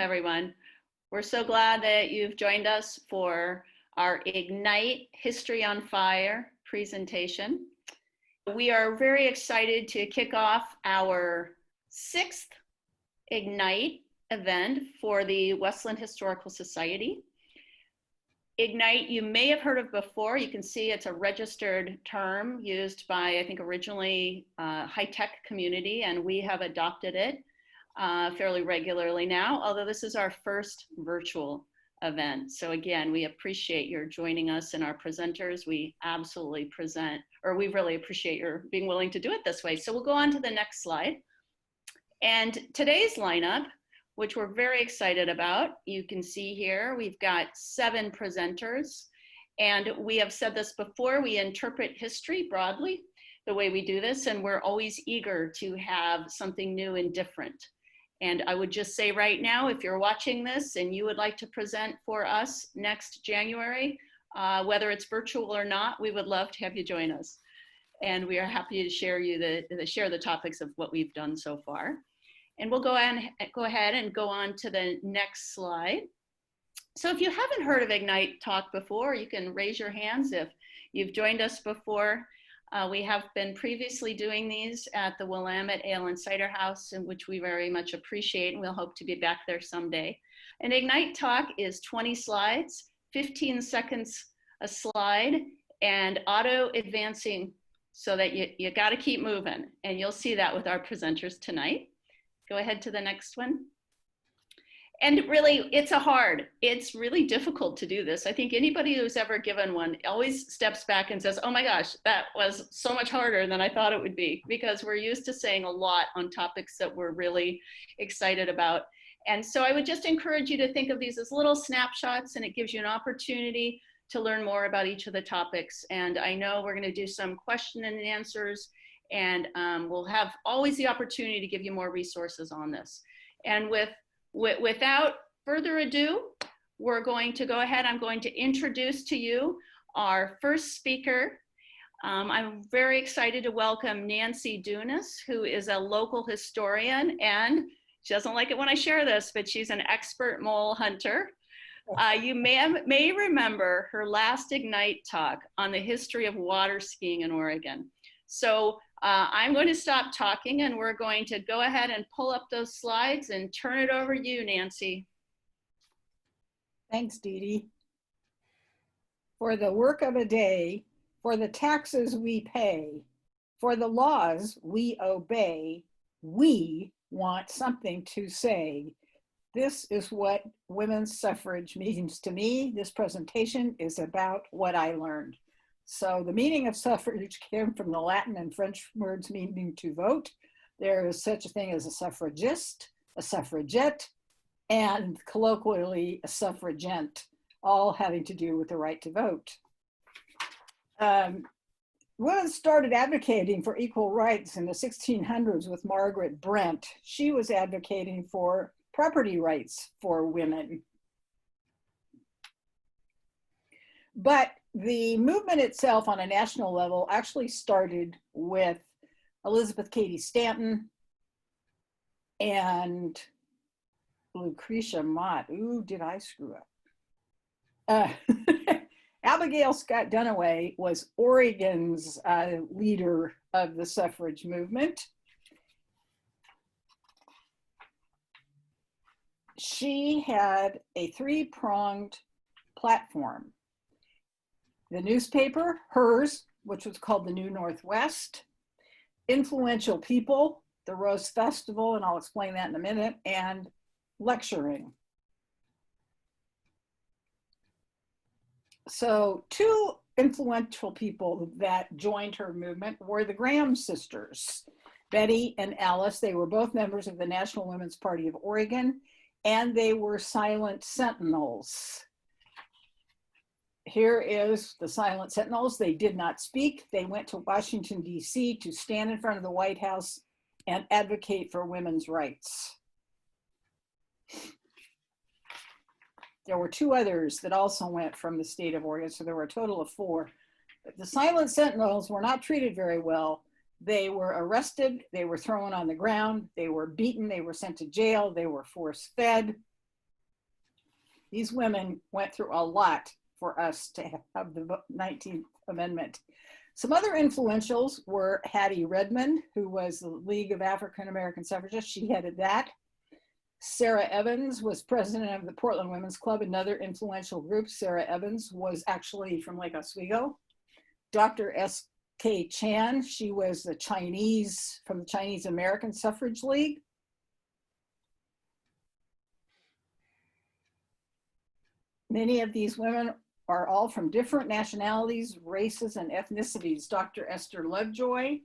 everyone. We're so glad that you've joined us for our Ignite History on Fire presentation. We are very excited to kick off our 6th Ignite event for the West Linn Historical Society. Ignite, you may have heard of before. You can see it's a registered term used by, I think, originally high-tech community, and we have adopted it fairly regularly now, although this is our first virtual event. So again, we appreciate your joining us and our presenters. We really appreciate your being willing to do it this way. So we'll go on to the next slide. And today's lineup, which we're very excited about, you can see here, we've got 7 presenters. And we have said this before, we interpret history broadly the way we do this, and we're always eager to have something new and different. And I would just say right now, if you're watching this and you would like to present for us next January, whether it's virtual or not, we would love to have you join us. And we are happy to share the topics of what we've done so far. And we'll go ahead and go on to the next slide. So if you haven't heard of Ignite Talk before, you can raise your hands if you've joined us before. We have been previously doing these at the Willamette Ale and Cider House, in which we very much appreciate, and we'll hope to be back there someday. An Ignite Talk is 20 slides, 15 seconds a slide, and auto advancing so that you gotta keep moving. And you'll see that with our presenters tonight. Go ahead to the next one. And really, it's really difficult to do this. I think anybody who's ever given one always steps back and says, oh my gosh, that was so much harder than I thought it would be, because we're used to saying a lot on topics that we're really excited about. And so I would just encourage you to think of these as little snapshots, and it gives you an opportunity to learn more about each of the topics. And I know we're gonna do some question and answers, and we'll have always the opportunity to give you more resources on this. And without further ado, we're going to go ahead. I'm going to introduce to you our first speaker. I'm very excited to welcome Nancy Dunis, who is a local historian, and she doesn't like it when I share this, but she's an expert mole hunter. You may remember her last Ignite talk on the history of water skiing in Oregon. So I'm going to stop talking, and we're going to go ahead and pull up those slides and turn it over to you, Nancy. Thanks, Dede. For the work of a day, for the taxes we pay, for the laws we obey, we want something to say. This is what women's suffrage means to me. This presentation is about what I learned. So the meaning of suffrage came from the Latin and French words meaning to vote. There is such a thing as a suffragist, a suffragette, and colloquially a suffragette, all having to do with the right to vote. Women started advocating for equal rights in the 1600s with Margaret Brent. She was advocating for property rights for women. But the movement itself on a national level actually started with Elizabeth Cady Stanton and Lucretia Mott. Ooh, did I screw up? Abigail Scott Duniway was Oregon's leader of the suffrage movement. She had a 3-pronged platform. The newspaper, hers, which was called the New Northwest, influential people, the Rose Festival, and I'll explain that in a minute, and lecturing. So 2 influential people that joined her movement were the Graham sisters, Betty and Alice. They were both members of the National Women's Party of Oregon, and they were silent sentinels. Here is the silent sentinels. They did not speak. They went to Washington, D.C. to stand in front of the White House and advocate for women's rights. There were 2 others that also went from the state of Oregon, so there were a total of 4. But the silent sentinels were not treated very well. They were arrested, they were thrown on the ground, they were beaten, they were sent to jail, they were force-fed. These women went through a lot for us to have the 19th Amendment. Some other influentials were Hattie Redmond, who was the League of African American Suffragists. She headed that. Sarah Evans was president of the Portland Women's Club, another influential group. Sarah Evans was actually from Lake Oswego. Dr. S.K. Chan, she was the Chinese, from the Chinese American Suffrage League. Many of these women are all from different nationalities, races, and ethnicities. Dr. Esther Lovejoy,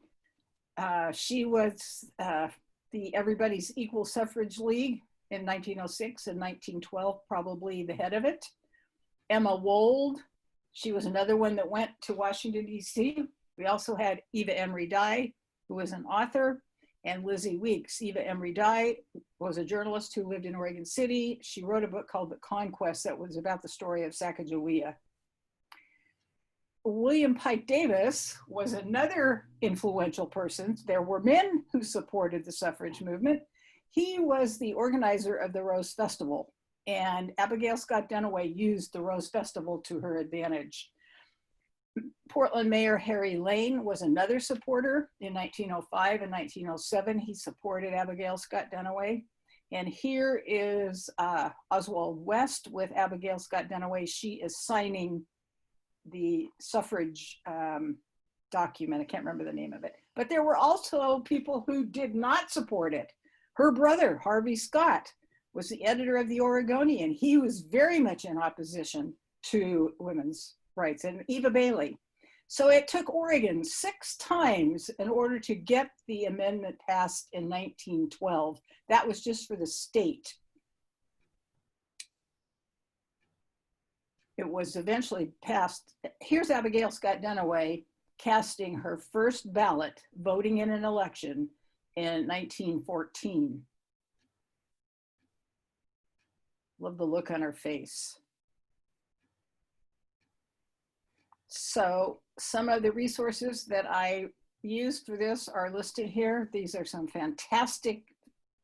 she was the Everybody's Equal Suffrage League in 1906 and 1912, probably the head of it. Emma Wold, she was another one that went to Washington, D.C. We also had Eva Emery Dye, who was an author, and Lizzie Weeks. Eva Emery Dye was a journalist who lived in Oregon City. She wrote a book called The Conquest that was about the story of Sacagawea. William Pike Davis was another influential person. There were men who supported the suffrage movement. He was the organizer of the Rose Festival, and Abigail Scott Duniway used the Rose Festival to her advantage. Portland Mayor Harry Lane was another supporter. In 1905 and 1907, he supported Abigail Scott Duniway. And here is Oswald West with Abigail Scott Duniway. She is signing the suffrage document. I can't remember the name of it. But there were also people who did not support it. Her brother, Harvey Scott, was the editor of the Oregonian. He was very much in opposition to women's rights, and Eva Bailey. So it took Oregon 6 times in order to get the amendment passed in 1912. That was just for the state. It was eventually passed. Here's Abigail Scott Duniway casting her first ballot, voting in an election in 1914. Love the look on her face. So some of the resources that I used for this are listed here. These are some fantastic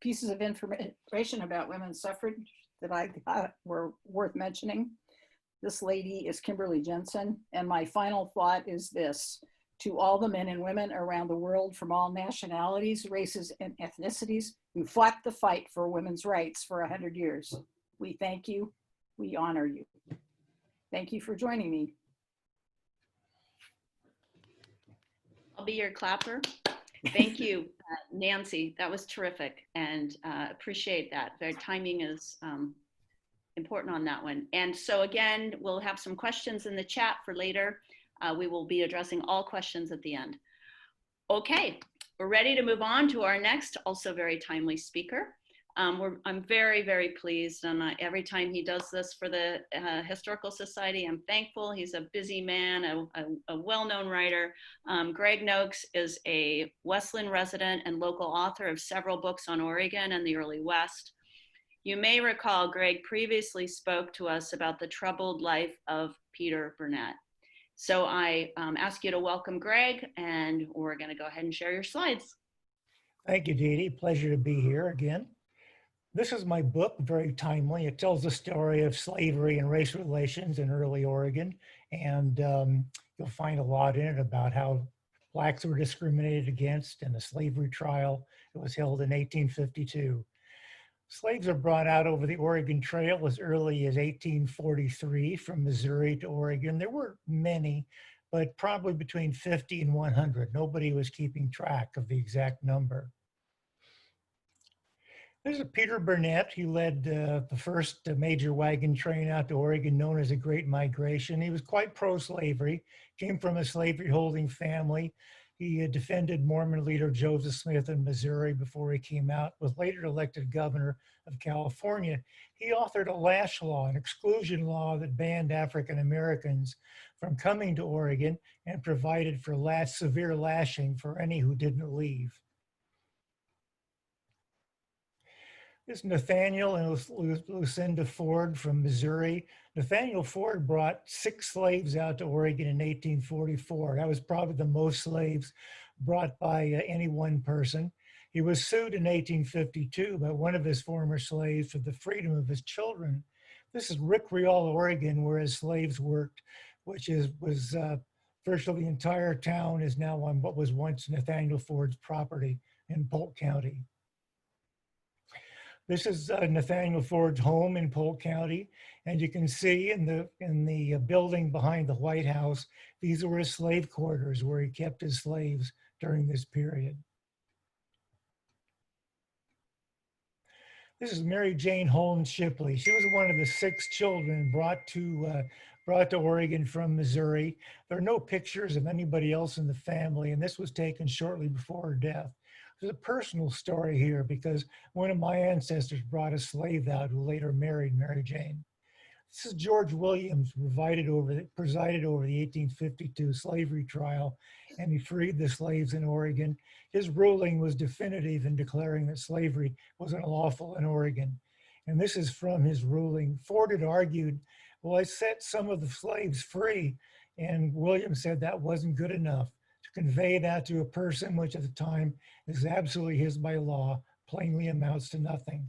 pieces of information about women's suffrage that I thought were worth mentioning. This lady is Kimberly Jensen. And my final thought is this: to all the men and women around the world from all nationalities, races, and ethnicities who fought the fight for women's rights for 100 years, we thank you, we honor you. Thank you for joining me. I'll be your clapper. Thank you, Nancy. That was terrific, and appreciate that. Their timing is important on that one. And so again, we'll have some questions in the chat for later. We will be addressing all questions at the end. Okay, we're ready to move on to our next, also very timely speaker. I'm very, very pleased, and every time he does this for the Historical Society, I'm thankful. He's a busy man, a well-known writer. Greg Nokes is a West Linn resident and local author of several books on Oregon and the early West. You may recall Greg previously spoke to us about the troubled life of Peter Burnett. So I ask you to welcome Greg, and we're going to go ahead and share your slides. Thank you, Dede. Pleasure to be here again. This is my book, very timely. It tells the story of slavery and race relations in early Oregon, and you'll find a lot in it about how Blacks were discriminated against in the slavery trial. It was held in 1852. Slaves were brought out over the Oregon Trail as early as 1843 from Missouri to Oregon. There were many, but probably between 50 and 100. Nobody was keeping track of the exact number. There's a Peter Burnett. He led the first major wagon train out to Oregon, known as the Great Migration. He was quite pro-slavery, came from a slavery-holding family. He defended Mormon leader Joseph Smith in Missouri before he came out, was later elected governor of California. He authored a lash law, an exclusion law that banned African Americans from coming to Oregon and provided for severe lashing for any who didn't leave. This is Nathaniel and Lucinda Ford from Missouri. Nathaniel Ford brought 6 slaves out to Oregon in 1844. That was probably the most slaves brought by any one person. He was sued in 1852 by one of his former slaves for the freedom of his children. This is Rick Riall, Oregon, where his slaves worked, which was virtually the entire town is now on what was once Nathaniel Ford's property in Polk County. This is Nathaniel Ford's home in Polk County, and you can see in the building behind the White House, these were his slave quarters where he kept his slaves during this period. This is Mary Jane Holmes Shipley. She was one of the 6 children brought to Oregon from Missouri. There are no pictures of anybody else in the family, and this was taken shortly before her death. There's a personal story here because one of my ancestors brought a slave out who later married Mary Jane. This is George Williams, presided over the 1852 slavery trial, and he freed the slaves in Oregon. His ruling was definitive in declaring that slavery was unlawful in Oregon. And this is from his ruling. Ford had argued, well, I set some of the slaves free, and Williams said that wasn't good enough. To convey that to a person, which at the time is absolutely his by law, plainly amounts to nothing.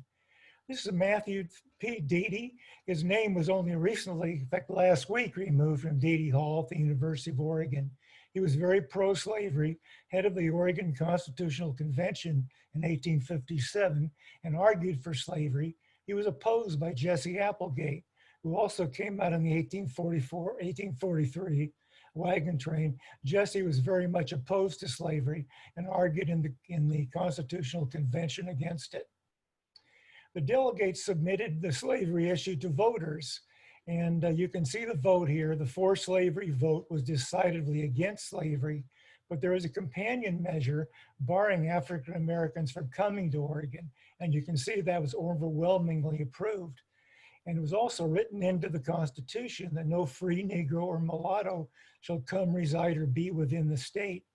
This is Matthew P. Dede. His name was only recently, in fact, last week, removed from Dede Hall at the University of Oregon. He was very pro-slavery, head of the Oregon Constitutional Convention in 1857, and argued for slavery. He was opposed by Jesse Applegate, who also came out in the 1843 wagon train. Jesse was very much opposed to slavery and argued in the Constitutional Convention against it. The delegates submitted the slavery issue to voters, and you can see the vote here. The for slavery vote was decidedly against slavery, but there is a companion measure barring African Americans from coming to Oregon, and you can see that was overwhelmingly approved. And it was also written into the Constitution that no free Negro or mulatto shall come, reside, or be within the state.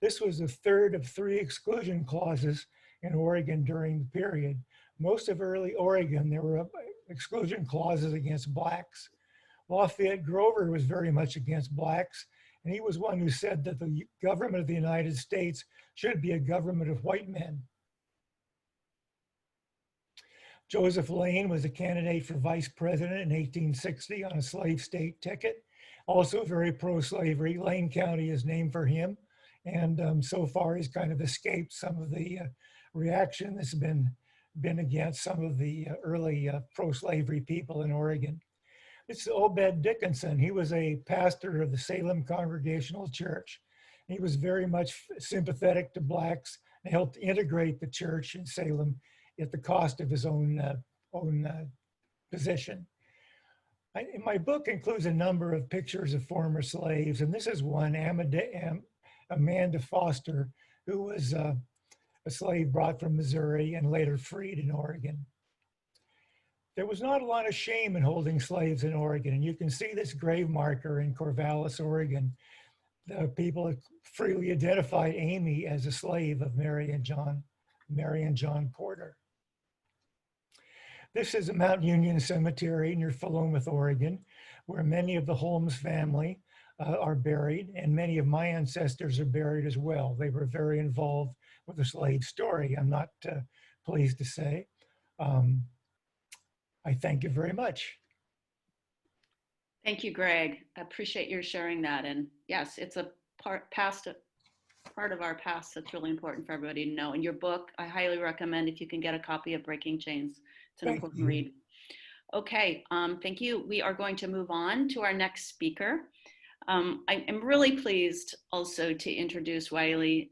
This was the third of 3 exclusion clauses in Oregon during the period. Most of early Oregon, there were exclusion clauses against blacks. Lafayette Grover was very much against blacks, and he was one who said that the government of the United States should be a government of white men. Joseph Lane was a candidate for vice president in 1860 on a slave state ticket, also very pro-slavery. Lane County is named for him, and so far he's kind of escaped some of the reaction that's been against some of the early pro-slavery people in Oregon. It's Obed Dickinson. He was a pastor of the Salem Congregational Church. He was very much sympathetic to blacks and helped integrate the church in Salem at the cost of his own position. My book includes a number of pictures of former slaves, and this is one, Amanda Foster, who was a slave brought from Missouri and later freed in Oregon. There was not a lot of shame in holding slaves in Oregon, and you can see this grave marker in Corvallis, Oregon. The people freely identified Amy as a slave of Mary and John Porter. This is a Mount Union Cemetery near Philomath, Oregon, where many of the Holmes family are buried, and many of my ancestors are buried as well. They were very involved with the slave story, I'm not pleased to say. I thank you very much. Thank you, Greg. I appreciate your sharing that. And yes, it's a part of our past that's really important for everybody to know. In your book, I highly recommend if you can get a copy of Breaking Chains. It's an important read. Okay, thank you. We are going to move on to our next speaker. I'm really pleased also to introduce Riley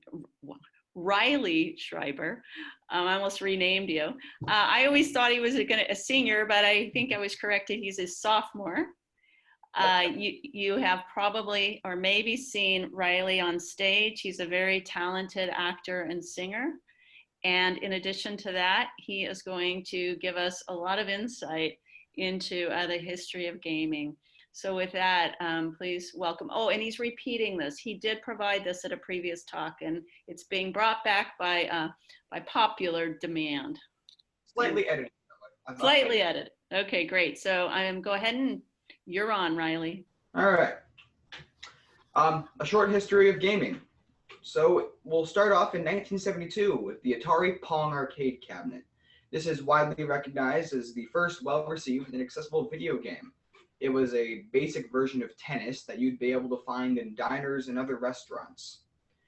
Schreiber. I almost renamed you. I always thought he was a senior, but I think I was corrected. He's a sophomore. You have probably or maybe seen Riley on stage. He's a very talented actor and singer. And in addition to that, he is going to give us a lot of insight into the history of gaming. So with that, please welcome. Oh, and he's repeating this. He did provide this at a previous talk, and it's being brought back by popular demand. Slightly edited. Slightly edited. Okay, great. So go ahead and you're on, Riley. All right. A short history of gaming. So we'll start off in 1972 with the Atari Pong arcade cabinet. This is widely recognized as the first well-received and accessible video game. It was a basic version of tennis that you'd be able to find in diners and other restaurants.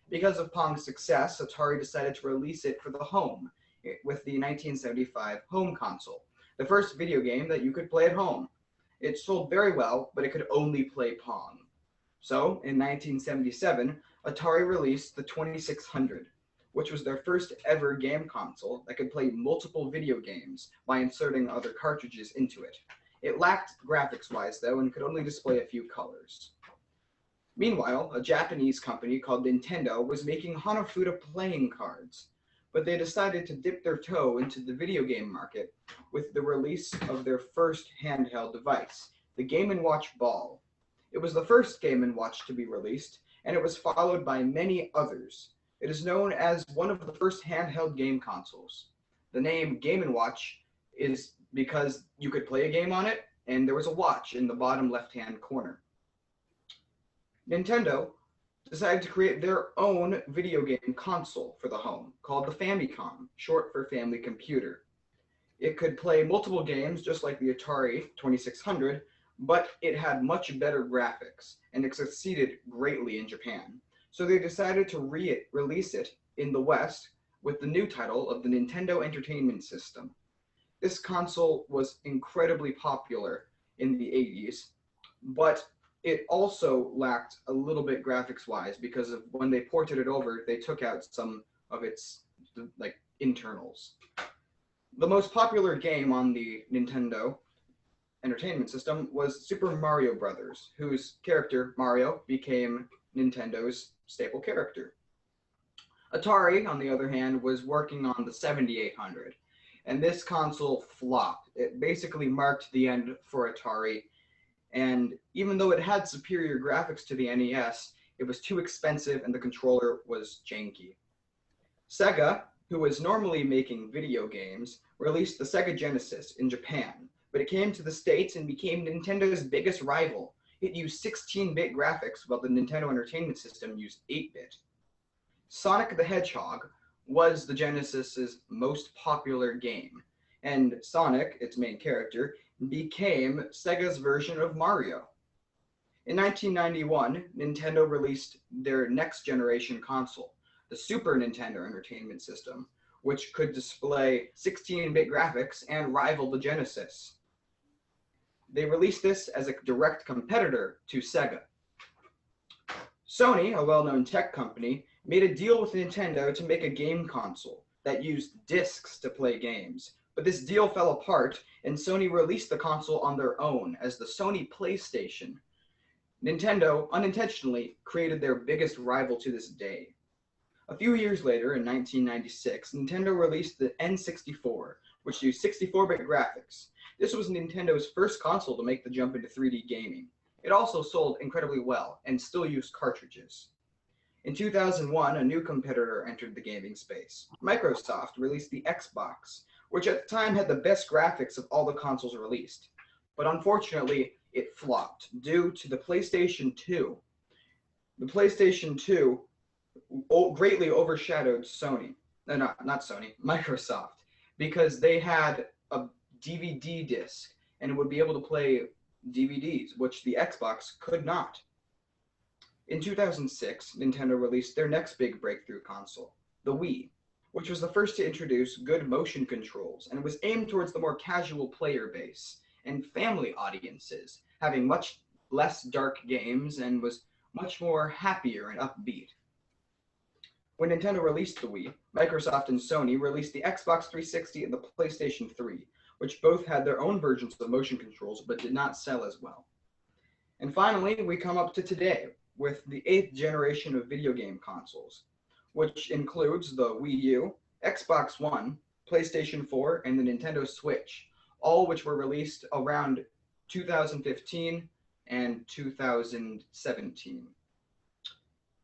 Because of Pong's success, Atari decided to release it for the home with the 1975 home console, the first video game that you could play at home. It sold very well, but it could only play Pong. So, in 1977, Atari released the 2600, which was their first ever game console that could play multiple video games by inserting other cartridges into it. It lacked graphics-wise, though, and could only display a few colors. Meanwhile, a Japanese company called Nintendo was making Hanafuda playing cards, but they decided to dip their toe into the video game market with the release of their first handheld device, the Game & Watch Ball. It was the first Game & Watch to be released, and it was followed by many others. It is known as one of the first handheld game consoles. The name Game & Watch is because you could play a game on it, and there was a watch in the bottom left-hand corner. Nintendo decided to create their own video game console for the home, called the Famicom, short for Family Computer. It could play multiple games just like the Atari 2600, but it had much better graphics, and it succeeded greatly in Japan. So they decided to release it in the West with the new title of the Nintendo Entertainment System. This console was incredibly popular in the 80s, but it also lacked a little bit graphics-wise because of when they ported it over, they took out some of its internals. The most popular game on the Nintendo Entertainment System was Super Mario Bros., whose character, Mario, became Nintendo's staple character. Atari, on the other hand, was working on the 7800, and this console flopped. It basically marked the end for Atari, and even though it had superior graphics to the NES, it was too expensive and the controller was janky. Sega, who was normally making video games, released the Sega Genesis in Japan, but it came to the States and became Nintendo's biggest rival. It used 16-bit graphics, while the Nintendo Entertainment System used 8-bit. Sonic the Hedgehog was the Genesis's most popular game, and Sonic, its main character, became Sega's version of Mario. In 1991, Nintendo released their next generation console, the Super Nintendo Entertainment System, which could display 16-bit graphics and rival the Genesis. They released this as a direct competitor to Sega. Sony, a well-known tech company, made a deal with Nintendo to make a game console that used discs to play games. But this deal fell apart, and Sony released the console on their own as the Sony PlayStation. Nintendo unintentionally created their biggest rival to this day. A few years later, in 1996, Nintendo released the N64, which used 64-bit graphics. This was Nintendo's first console to make the jump into 3D gaming. It also sold incredibly well and still used cartridges. In 2001, a new competitor entered the gaming space. Microsoft released the Xbox, which at the time had the best graphics of all the consoles released. But unfortunately, it flopped due to the PlayStation 2. The PlayStation 2 greatly overshadowed Sony. Not Sony, Microsoft, because they had a DVD disc and would be able to play DVDs, which the Xbox could not. In 2006, Nintendo released their next big breakthrough console, the Wii, which was the first to introduce good motion controls and was aimed towards the more casual player base and family audiences, having much less dark games and was much more happier and upbeat. When Nintendo released the Wii, Microsoft and Sony released the Xbox 360 and the PlayStation 3, which both had their own versions of motion controls but did not sell as well. And finally, we come up to today with the 8th generation of video game consoles, which includes the Wii U, Xbox One, PlayStation 4, and the Nintendo Switch, all which were released around 2015 and 2017.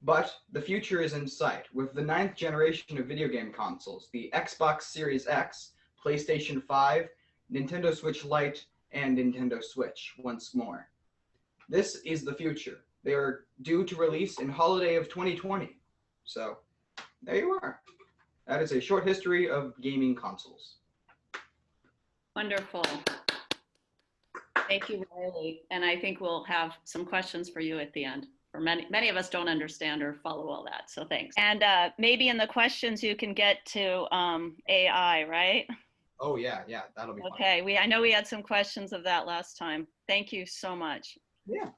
But the future is in sight, with the 9th generation of video game consoles, the Xbox Series X, PlayStation 5, Nintendo Switch Lite, and Nintendo Switch once more. This is the future. They are due to release in holiday of 2020. So, there you are. That is a short history of gaming consoles. Wonderful. Thank you, Riley. And I think we'll have some questions for you at the end. For many of us don't understand or follow all that, so thanks. And maybe in the questions you can get to AI, right? Oh yeah, that'll be fun. Okay, I know we had some questions of that last time. Thank you so much. Yeah.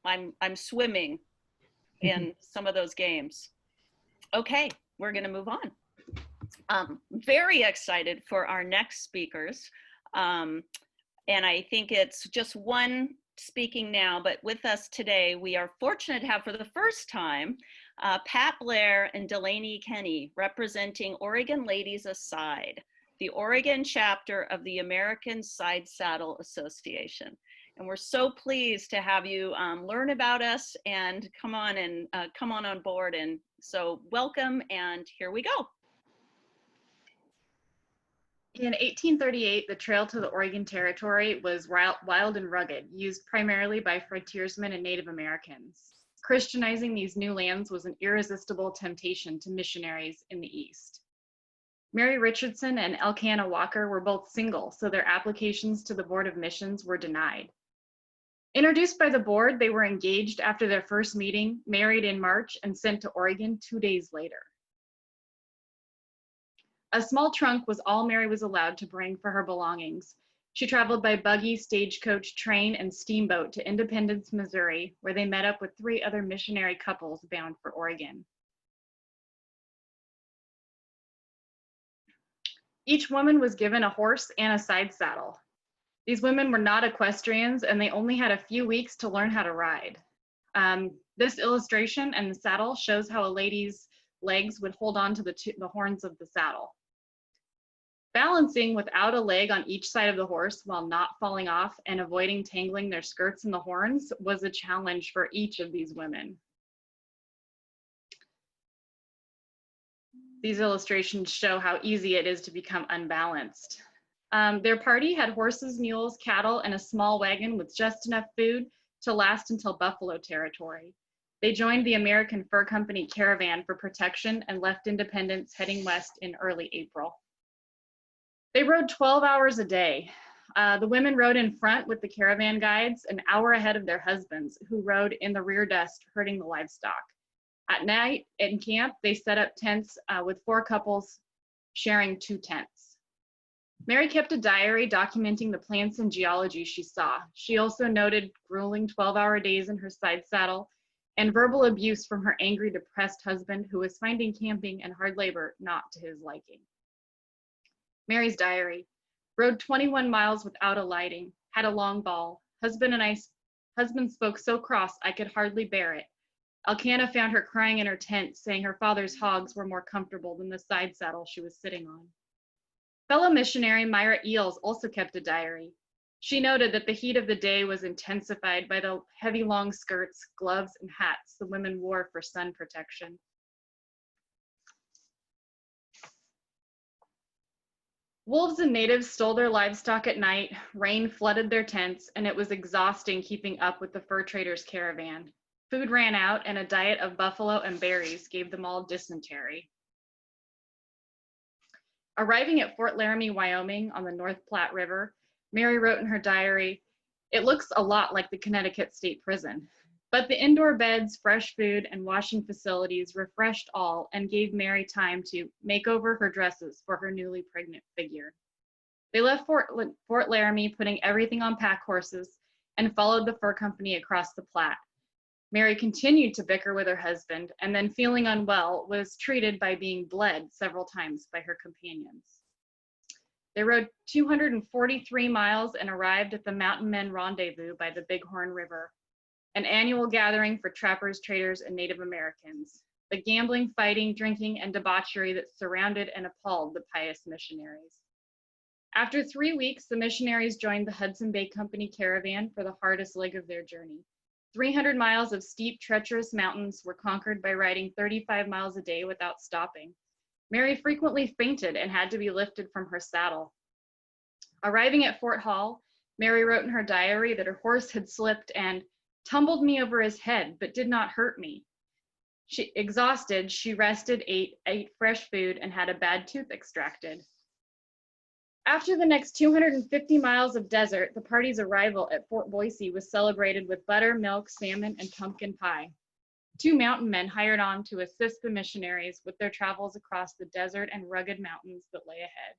I'm swimming in some of those games. Okay, we're gonna move on. Very excited for our next speakers. And I think it's just one speaking now, but with us today, we are fortunate to have for the first time, Pat Blaire and Delaney Kenney representing Oregon Ladies Aside, the Oregon chapter of the American Sidesaddle Association. And we're so pleased to have you learn about us and come on board. And so welcome, and here we go. In 1838, the trail to the Oregon Territory was wild and rugged, used primarily by frontiersmen and Native Americans. Christianizing these new lands was an irresistible temptation to missionaries in the East. Mary Richardson and Elkanah Walker were both single, so their applications to the Board of Missions were denied. Introduced by the board, they were engaged after their first meeting, married in March, and sent to Oregon 2 days later. A small trunk was all Mary was allowed to bring for her belongings. She traveled by buggy, stagecoach, train, and steamboat to Independence, Missouri, where they met up with 3 other missionary couples bound for Oregon. Each woman was given a horse and a side saddle. These women were not equestrians, and they only had a few weeks to learn how to ride. This illustration and the saddle shows how a lady's legs would hold on to the horns of the saddle. Balancing without a leg on each side of the horse while not falling off and avoiding tangling their skirts in the horns was a challenge for each of these women. These illustrations show how easy it is to become unbalanced. Their party had horses, mules, cattle, and a small wagon with just enough food to last until Buffalo Territory. They joined the American Fur Company caravan for protection and left Independence heading west in early April. They rode 12 hours a day. The women rode in front with the caravan guides, an hour ahead of their husbands, who rode in the rear desk herding the livestock. At night in camp, they set up tents with 4 couples sharing 2 tents. Mary kept a diary documenting the plants and geology she saw. She also noted grueling 12-hour days in her side saddle and verbal abuse from her angry, depressed husband, who was finding camping and hard labor not to his liking. Mary's diary: rode 21 miles without alighting, had a long ball. Husband spoke so cross I could hardly bear it. Elkanah found her crying in her tent, saying her father's hogs were more comfortable than the side saddle she was sitting on. Fellow missionary Myra Eels also kept a diary. She noted that the heat of the day was intensified by the heavy long skirts, gloves, and hats the women wore for sun protection. Wolves and natives stole their livestock at night, rain flooded their tents, and it was exhausting keeping up with the fur traders' caravan. Food ran out, and a diet of buffalo and berries gave them all dysentery. Arriving at Fort Laramie, Wyoming on the North Platte River, Mary wrote in her diary, "It looks a lot like the Connecticut State Prison, but the indoor beds, fresh food, and washing facilities refreshed all and gave Mary time to make over her dresses for her newly pregnant figure." They left Fort Laramie, putting everything on pack horses, and followed the fur company across the Platte. Mary continued to bicker with her husband, and then, feeling unwell, was treated by being bled several times by her companions. They rode 243 miles and arrived at the Mountain Men Rendezvous by the Bighorn River, an annual gathering for trappers, traders, and Native Americans. The gambling, fighting, drinking, and debauchery that surrounded and appalled the pious missionaries. After 3 weeks, the missionaries joined the Hudson Bay Company caravan for the hardest leg of their journey. 300 miles of steep, treacherous mountains were conquered by riding 35 miles a day without stopping. Mary frequently fainted and had to be lifted from her saddle. Arriving at Fort Hall, Mary wrote in her diary that her horse had slipped and tumbled me over his head, but did not hurt me. Exhausted, she rested, ate fresh food, and had a bad tooth extracted. After the next 250 miles of desert, the party's arrival at Fort Boise was celebrated with butter, milk, salmon, and pumpkin pie. 2 mountain men hired on to assist the missionaries with their travels across the desert and rugged mountains that lay ahead.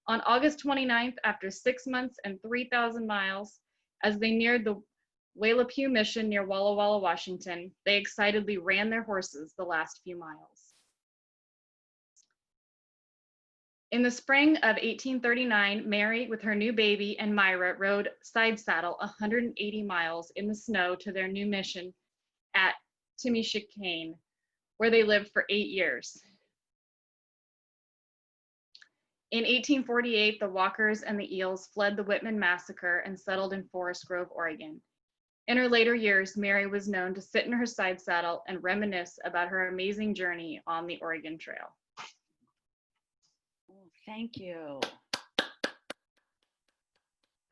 On August 29th, after 6 months and 3,000 miles, as they neared the Wailapew Mission near Walla Walla, Washington, they excitedly ran their horses the last few miles. In the spring of 1839, Mary, with her new baby, and Myra rode Sidesaddle 180 miles in the snow to their new mission at Timiskaming, where they lived for 8 years. In 1848, the Walkers and the Eels fled the Whitman massacre and settled in Forest Grove, Oregon. In her later years, Mary was known to sit in her side saddle and reminisce about her amazing journey on the Oregon Trail. Oh, thank you.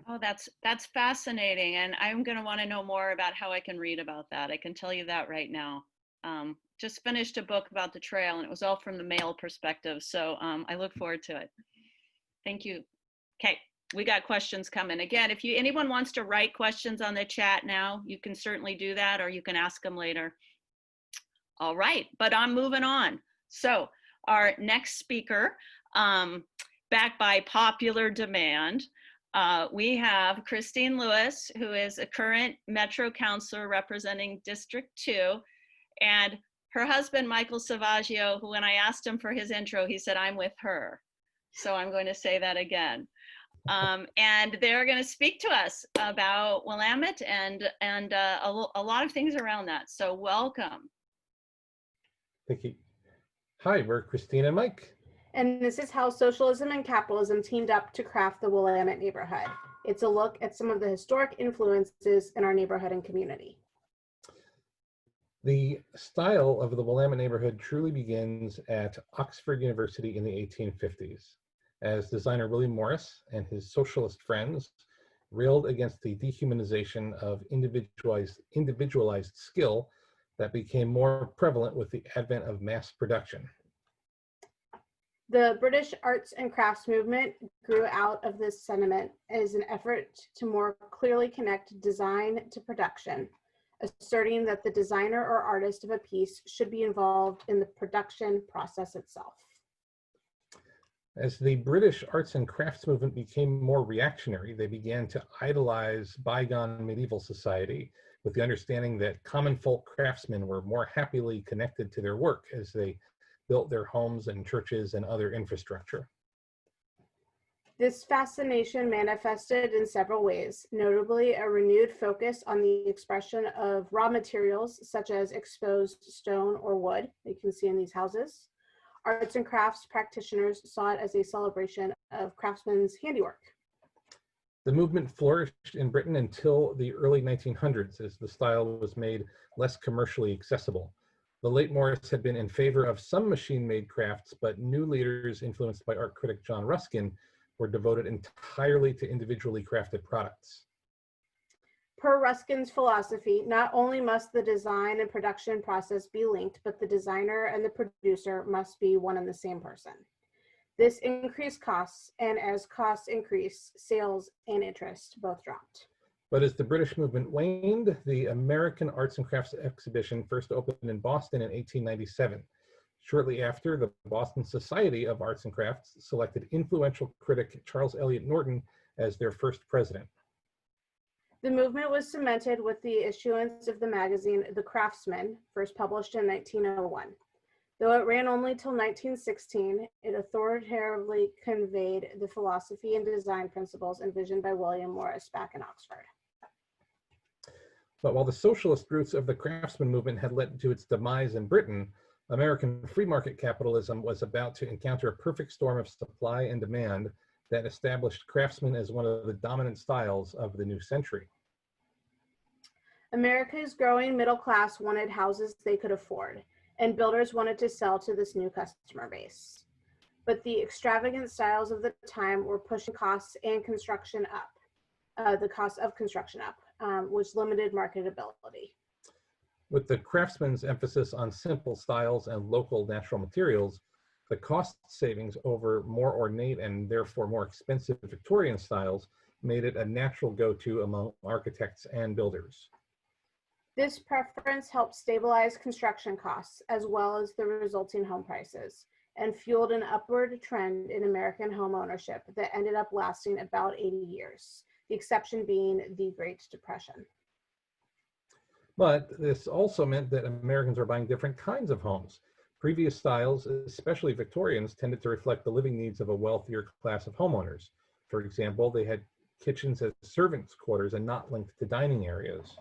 Oh, that's fascinating. And I'm going to want to know more about how I can read about that. I can tell you that right now. Just finished a book about the trail, and it was all from the male perspective. So I look forward to it. Thank you. Okay, we got questions coming. Again, if anyone wants to write questions on the chat now, you can certainly do that, or you can ask them later. All right, but I'm moving on. So our next speaker, back by popular demand, we have Christine Lewis, who is a current Metro Councilor representing District 2, and her husband, Michael Selvaggio, who when I asked him for his intro, he said, I'm with her. So I'm going to say that again. And they're going to speak to us about Willamette and a lot of things around that. So welcome. Thank you. Hi, we're Christine and Mike. And this is how socialism and capitalism teamed up to craft the Willamette neighborhood. It's a look at some of the historic influences in our neighborhood and community. The style of the Willamette neighborhood truly begins at Oxford University in the 1850s, as designer William Morris and his socialist friends railed against the dehumanization of individualized skill that became more prevalent with the advent of mass production. The British arts and crafts movement grew out of this sentiment as an effort to more clearly connect design to production, asserting that the designer or artist of a piece should be involved in the production process itself. As the British arts and crafts movement became more reactionary, they began to idolize bygone medieval society with the understanding that common folk craftsmen were more happily connected to their work as they built their homes and churches and other infrastructure. This fascination manifested in several ways, notably a renewed focus on the expression of raw materials such as exposed stone or wood that you can see in these houses. Arts and crafts practitioners saw it as a celebration of craftsmen's handiwork. The movement flourished in Britain until the early 1900s as the style was made less commercially accessible. The late Morris had been in favor of some machine-made crafts, but new leaders influenced by art critic John Ruskin were devoted entirely to individually crafted products. Per Ruskin's philosophy, not only must the design and production process be linked, but the designer and the producer must be one and the same person. This increased costs, and as costs increase, sales and interest both dropped. But as the British movement waned, the American Arts and Crafts exhibition first opened in Boston in 1897. Shortly after, the Boston Society of Arts and Crafts selected influential critic Charles Eliot Norton as their first president. The movement was cemented with the issuance of the magazine The Craftsman, first published in 1901. Though it ran only till 1916, it authoritatively conveyed the philosophy and design principles envisioned by William Morris back in Oxford. But while the socialist roots of the craftsman movement had led to its demise in Britain, American free market capitalism was about to encounter a perfect storm of supply and demand that established craftsmen as one of the dominant styles of the new century. America's growing middle class wanted houses they could afford, and builders wanted to sell to this new customer base. But the extravagant styles of the time were pushing costs and construction up, the cost of construction up, which limited marketability. With the craftsman's emphasis on simple styles and local natural materials, The cost savings over more ornate and therefore more expensive Victorian styles made it a natural go-to among architects and builders. This preference helped stabilize construction costs as well as the resulting home prices, and fueled an upward trend in American home ownership that ended up lasting about 80 years, the exception being the Great Depression. But this also meant that Americans were buying different kinds of homes. Previous styles, especially Victorians, tended to reflect the living needs of a wealthier class of homeowners. For example, they had kitchens as servants' quarters and not linked to dining areas.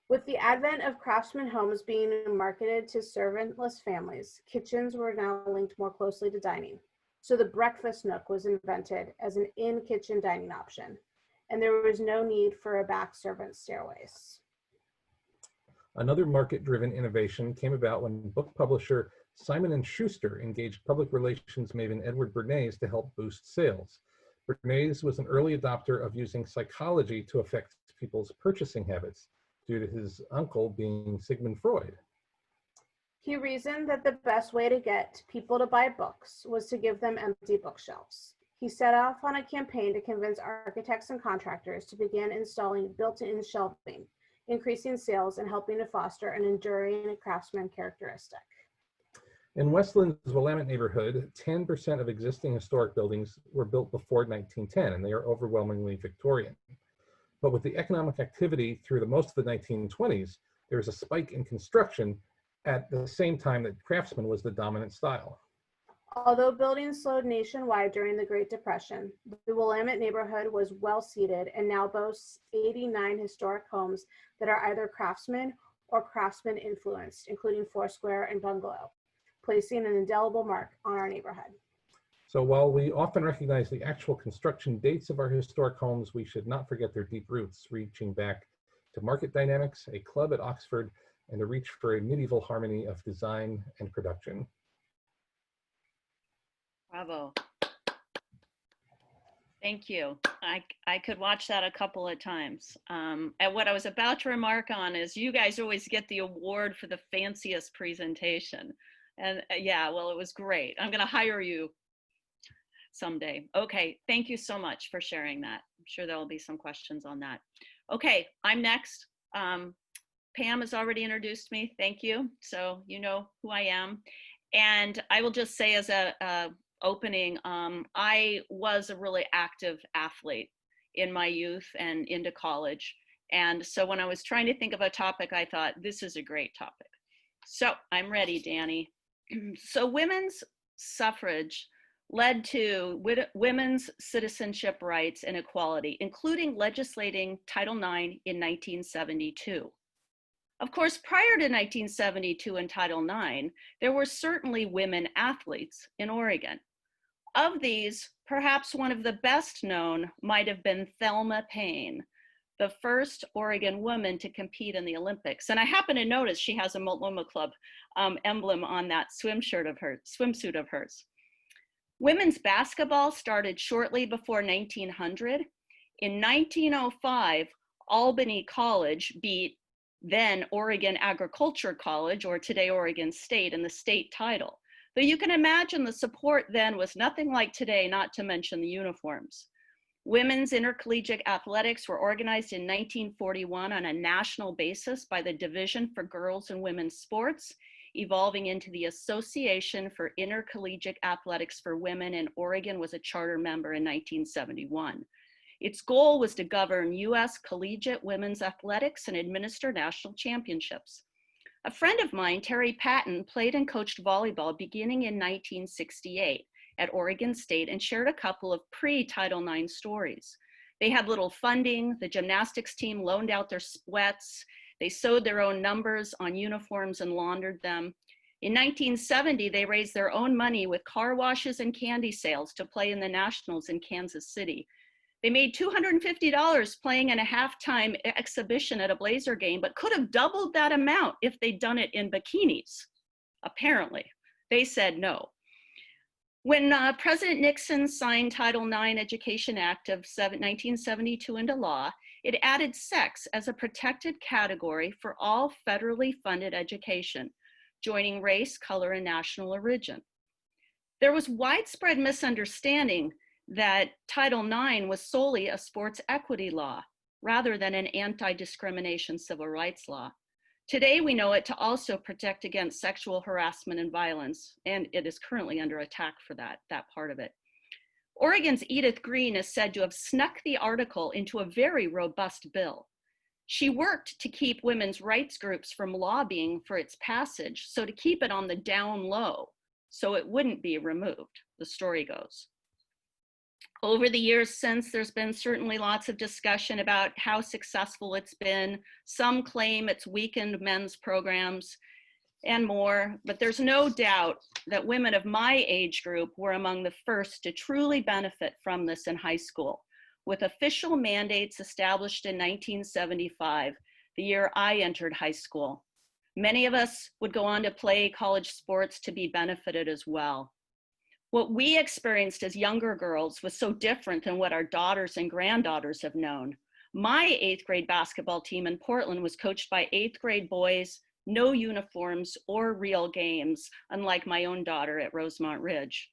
With the advent of craftsman homes being marketed to servantless families, kitchens were now linked more closely to dining. So the breakfast nook was invented as an in-kitchen dining option, and there was no need for a back servant stairways. Another market-driven innovation came about when book publisher Simon & Schuster engaged public relations maven Edward Bernays to help boost sales. Bernays was an early adopter of using psychology to affect people's purchasing habits, due to his uncle being Sigmund Freud. He reasoned that the best way to get people to buy books was to give them empty bookshelves. He set off on a campaign to convince architects and contractors to begin installing built-in shelving, increasing sales and helping to foster an enduring craftsman characteristic. In West Linn's Willamette neighborhood, 10% of existing historic buildings were built before 1910, and they are overwhelmingly Victorian. But with the economic activity through most of the 1920s, there was a spike in construction at the same time that craftsman was the dominant style. Although building slowed nationwide during the Great Depression, the Willamette neighborhood was well seated and now boasts 89 historic homes that are either craftsman or craftsman influenced, including Foursquare and Bungalow, placing an indelible mark on our neighborhood. So while we often recognize the actual construction dates of our historic homes, we should not forget their deep roots, reaching back to market dynamics, a club at Oxford, and a reach for a medieval harmony of design and production. Bravo. Thank you. I could watch that a couple of times. And what I was about to remark on is you guys always get the award for the fanciest presentation. And yeah, well, it was great. I'm going to hire you someday. Okay, thank you so much for sharing that. I'm sure there will be some questions on that. Okay, I'm next. Pam has already introduced me. Thank you. So you know who I am. And I will just say as a opening, I was a really active athlete in my youth and into college. And so when I was trying to think of a topic, I thought this is a great topic. So I'm ready, Danny. So women's suffrage led to women's citizenship rights and equality, including legislating Title IX in 1972. Of course, prior to 1972 and Title IX, there were certainly women athletes in Oregon. Of these, perhaps one of the best known might have been Thelma Payne, the first Oregon woman to compete in the Olympics. And I happen to notice she has a Multnomah Club emblem on that swimsuit of hers. Women's basketball started shortly before 1900. In 1905, Albany College beat then Oregon Agriculture College, or today Oregon State, in the state title. Though you can imagine the support then was nothing like today, not to mention the uniforms. Women's intercollegiate athletics were organized in 1941 on a national basis by the Division for Girls and Women's Sports, evolving into the Association for Intercollegiate Athletics for Women, and Oregon was a charter member in 1971. Its goal was to govern U.S. collegiate women's athletics and administer national championships. A friend of mine, Terry Patton, played and coached volleyball beginning in 1968 at Oregon State and shared a couple of pre-Title IX stories. They had little funding, the gymnastics team loaned out their sweats, they sewed their own numbers on uniforms and laundered them. In 1970, they raised their own money with car washes and candy sales to play in the Nationals in Kansas City. They made $250 playing in a halftime exhibition at a Blazer game, but could have doubled that amount if they'd done it in bikinis. Apparently, they said no. When President Nixon signed Title IX Education Act of 1972 into law, it added sex as a protected category for all federally funded education. joining race, color, and national origin. There was widespread misunderstanding that Title IX was solely a sports equity law rather than an anti-discrimination civil rights law. Today, we know it to also protect against sexual harassment and violence, and it is currently under attack for that part of it. Oregon's Edith Green is said to have snuck the article into a very robust bill. She worked to keep women's rights groups from lobbying for its passage, so to keep it on the down low, so it wouldn't be removed, the story goes. Over the years since, there's been certainly lots of discussion about how successful it's been. Some claim it's weakened men's programs and more, but there's no doubt that women of my age group were among the first to truly benefit from this in high school, with official mandates established in 1975, the year I entered high school. Many of us would go on to play college sports to be benefited as well. What we experienced as younger girls was so different than what our daughters and granddaughters have known. My 8th grade basketball team in Portland was coached by 8th grade boys, no uniforms or real games, unlike my own daughter at Rosemont Ridge.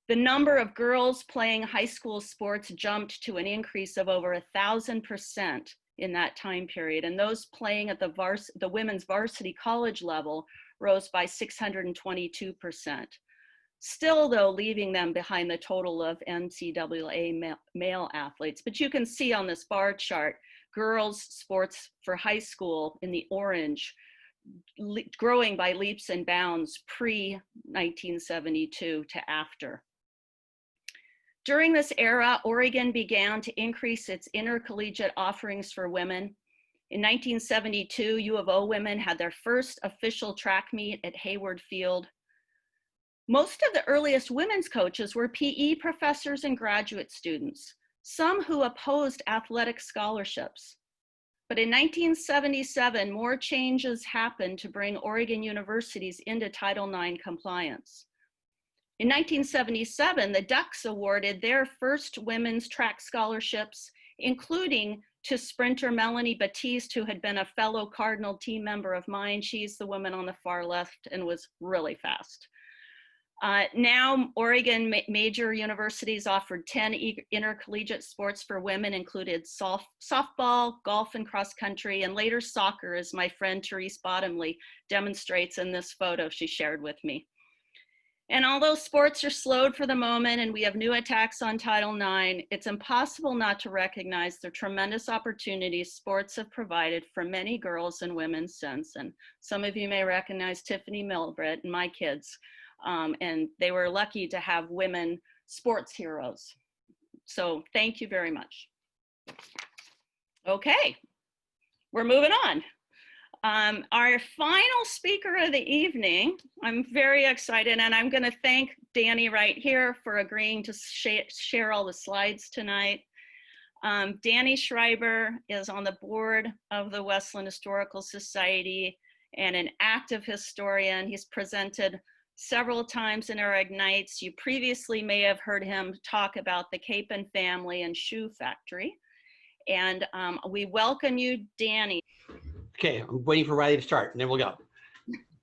The number of girls playing high school sports jumped to an increase of over 1,000% in that time period, and those playing at the women's varsity college level rose by 622%. Still, though, leaving them behind the total of NCAA male athletes. But you can see on this bar chart, girls' sports for high school in the orange, growing by leaps and bounds pre-1972 to after. During this era, Oregon began to increase its intercollegiate offerings for women. In 1972, U of O women had their first official track meet at Hayward Field. Most of the earliest women's coaches were PE professors and graduate students, some who opposed athletic scholarships. But in 1977, more changes happened to bring Oregon universities into Title IX compliance. In 1977, the Ducks awarded their first women's track scholarships, including to sprinter Melanie Batiste, who had been a fellow Cardinal team member of mine. She's the woman on the far left and was really fast. Now, Oregon major universities offered 10 intercollegiate sports for women, included softball, golf, and cross country, and later soccer, as my friend Therese Bottomley demonstrates in this photo she shared with me. And although sports are slowed for the moment and we have new attacks on Title IX, it's impossible not to recognize the tremendous opportunities sports have provided for many girls and women since. And some of you may recognize Tiffany Milbritt and my kids. And they were lucky to have women sports heroes. So thank you very much. Okay, we're moving on. Our final speaker of the evening, I'm very excited, and I'm gonna thank Danny right here for agreeing to share all the slides tonight. Danny Schreiber is on the board of the West Linn Historical Society and an active historian. He's presented several times in our Ignites. You previously may have heard him talk about the Capon family and shoe factory. And we welcome you, Danny. Okay, I'm waiting for Riley to start and then we'll go.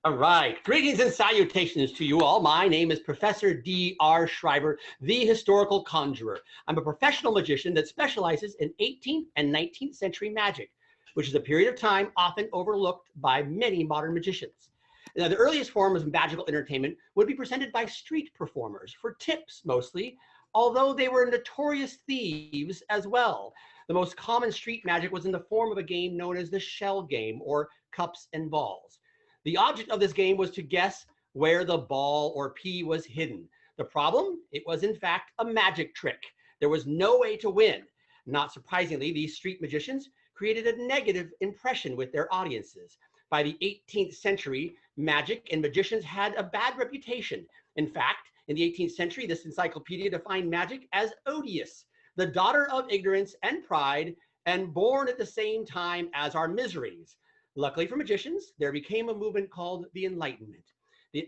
All right, greetings and salutations to you all. My name is Professor D.R. Schreiber, the historical conjurer. I'm a professional magician that specializes in 18th and 19th century magic, which is a period of time often overlooked by many modern magicians. Now, the earliest forms of magical entertainment would be presented by street performers for tips mostly, although they were notorious thieves as well. The most common street magic was in the form of a game known as the shell game, or cups and balls. The object of this game was to guess where the ball or pea was hidden. The problem? It was in fact a magic trick. There was no way to win. Not surprisingly, these street magicians created a negative impression with their audiences. By the 18th century, magic and magicians had a bad reputation. In fact, in the 18th century, this encyclopedia defined magic as odious, the daughter of ignorance and pride, and born at the same time as our miseries. Luckily for magicians, there became a movement called the Enlightenment,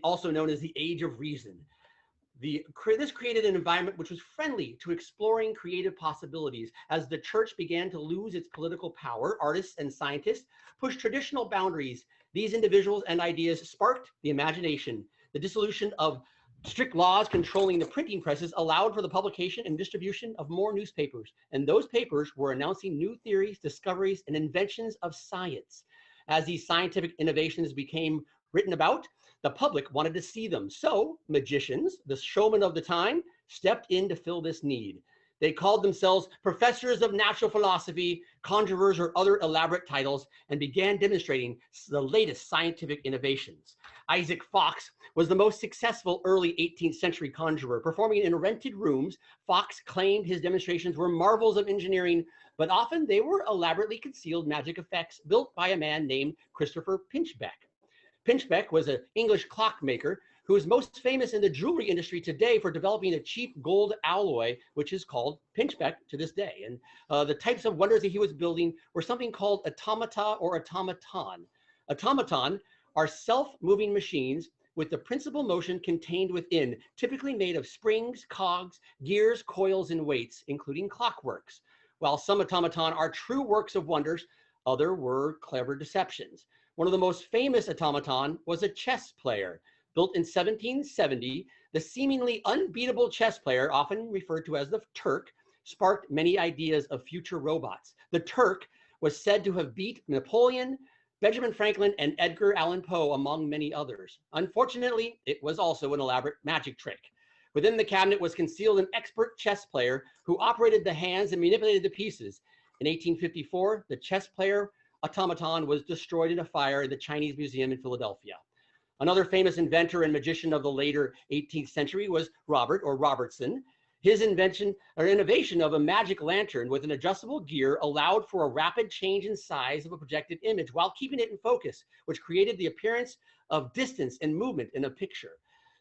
also known as the Age of Reason. This created an environment which was friendly to exploring creative possibilities. As the church began to lose its political power, artists and scientists pushed traditional boundaries These individuals and ideas sparked the imagination. The dissolution of strict laws controlling the printing presses allowed for the publication and distribution of more newspapers, and those papers were announcing new theories, discoveries, and inventions of science. As these scientific innovations became written about, the public wanted to see them. So magicians, the showmen of the time, stepped in to fill this need. They called themselves professors of natural philosophy, conjurers, or other elaborate titles, and began demonstrating the latest scientific innovations. Isaac Fox was the most successful early 18th century conjurer. Performing in rented rooms, Fox claimed his demonstrations were marvels of engineering, but often they were elaborately concealed magic effects built by a man named Christopher Pinchbeck. Pinchbeck was an English clockmaker who is most famous in the jewelry industry today for developing a cheap gold alloy, which is called pinchbeck to this day. And the types of wonders that he was building were something called automata or automaton. Automaton are self-moving machines with the principal motion contained within, typically made of springs, cogs, gears, coils, and weights, including clockworks. While some automaton are true works of wonders, other were clever deceptions. One of the most famous automaton was a chess player. Built in 1770, the seemingly unbeatable chess player, often referred to as the Turk, sparked many ideas of future robots. The Turk was said to have beat Napoleon, Benjamin Franklin, and Edgar Allan Poe, among many others. Unfortunately, it was also an elaborate magic trick. Within the cabinet was concealed an expert chess player who operated the hands and manipulated the pieces. In 1854, the chess player automaton was destroyed in a fire in the Chinese Museum in Philadelphia. Another famous inventor and magician of the later 18th century was Robertson. His invention or innovation of a magic lantern with an adjustable gear allowed for a rapid change in size of a projected image while keeping it in focus, which created the appearance of distance and movement in a picture.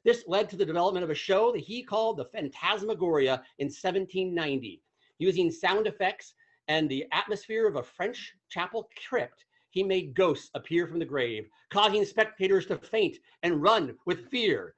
This led to the development of a show that he called the Phantasmagoria in 1790. Using sound effects and the atmosphere of a French chapel crypt, he made ghosts appear from the grave, causing spectators to faint and run with fear.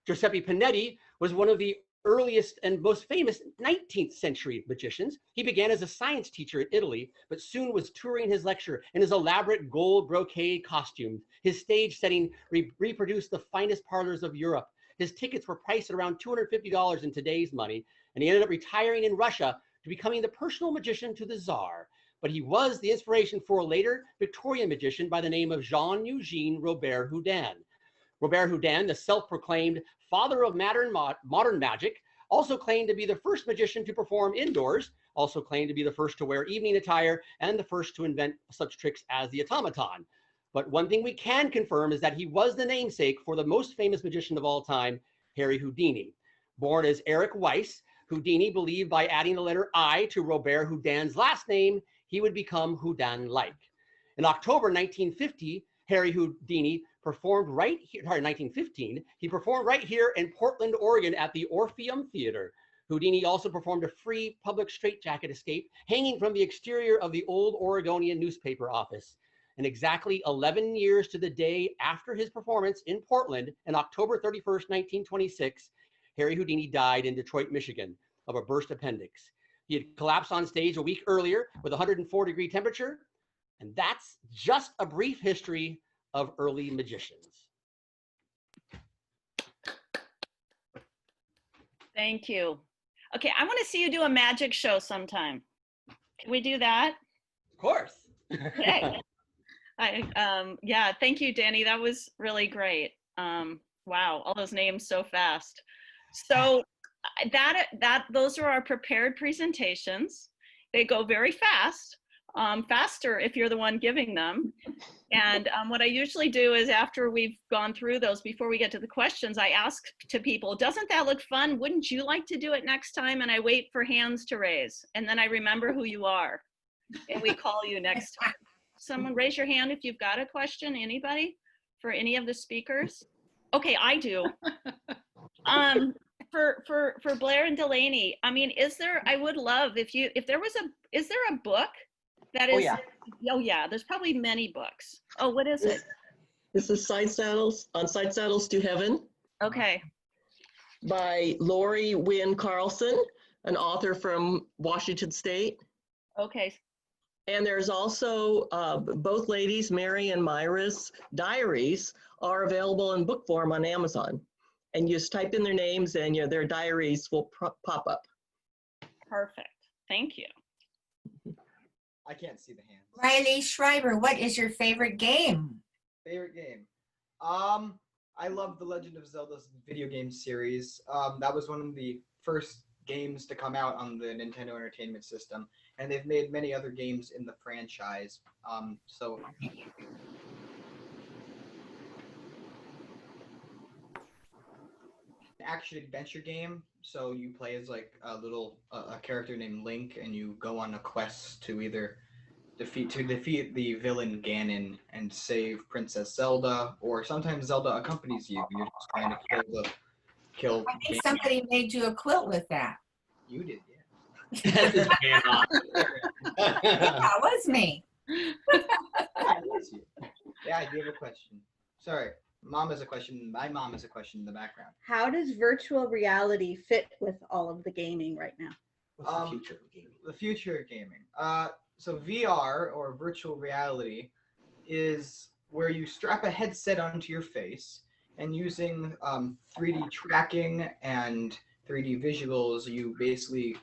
Giuseppe Panetti was one of the earliest and most famous 19th century magicians. He began as a science teacher in Italy, but soon was touring his lecture in his elaborate gold brocade costumes. His stage setting reproduced the finest parlors of Europe. His tickets were priced at around $250 in today's money, and he ended up retiring in Russia to becoming the personal magician to the Tsar. But he was the inspiration for a later Victorian magician by the name of Jean-Eugène Robert Houdin. Robert Houdin, the self-proclaimed father of modern magic, also claimed to be the first magician to perform indoors, also claimed to be the first to wear evening attire, and the first to invent such tricks as the automaton. But one thing we can confirm is that he was the namesake for the most famous magician of all time, Harry Houdini. Born as Eric Weiss, Houdini believed by adding the letter I to Robert Houdin's last name, he would become Houdin-like. In October 1950, Harry Houdini performed right here, 1915, he performed right here in Portland, Oregon at the Orpheum Theater. Houdini also performed a free public straitjacket escape hanging from the exterior of the old Oregonian newspaper office. And exactly 11 years to the day after his performance in Portland, on October 31st, 1926, Harry Houdini died in Detroit, Michigan, of a burst appendix. He had collapsed on stage a week earlier with a 104-degree temperature, and that's just a brief history of early magicians. Thank you. Okay, I want to see you do a magic show sometime. Can we do that? Of course. Okay. Yeah, thank you, Danny. That was really great. Wow, all those names so fast. So those are our prepared presentations. They go very fast, faster if you're the one giving them. And what I usually do is after we've gone through those, before we get to the questions, I ask to people, doesn't that look fun? Wouldn't you like to do it next time? And I wait for hands to raise. And then I remember who you are. And we call you next time. Someone raise your hand if you've got a question. Anybody? For any of the speakers? Okay, I do. For Blaire and Delaney, I mean, I would love is there a book that is, oh yeah, there's probably many books. Oh, what is it? This is Sidesaddles, On Sidesaddles to Heaven. Okay. By Lori Wynn Carlson, an author from Washington State. Okay. And there's also both ladies, Mary and Myra's diaries are available in book form on Amazon. And you just type in their names and their diaries will pop up. Perfect. Thank you. I can't see the hands. Riley Schreiber, what is your favorite game? Favorite game? I love the Legend of Zelda's video game series. That was one of the first games to come out on the Nintendo Entertainment System, and they've made many other games in the franchise. Action adventure game. So you play as like a character named Link, and you go on a quest to either defeat the villain Ganon and save Princess Zelda, or sometimes Zelda accompanies you. You're just trying to kill I think Ganon. somebody made you a quilt with that. You did, That That was me. yeah. Yeah, I do have a question. Sorry. Mom has a question. My mom has a question in the background. How does virtual reality fit with all of the gaming right now? What's the future of gaming? The future of gaming. So VR, or virtual reality, is where you strap a headset onto your face, and using 3D tracking and 3D visuals, you basically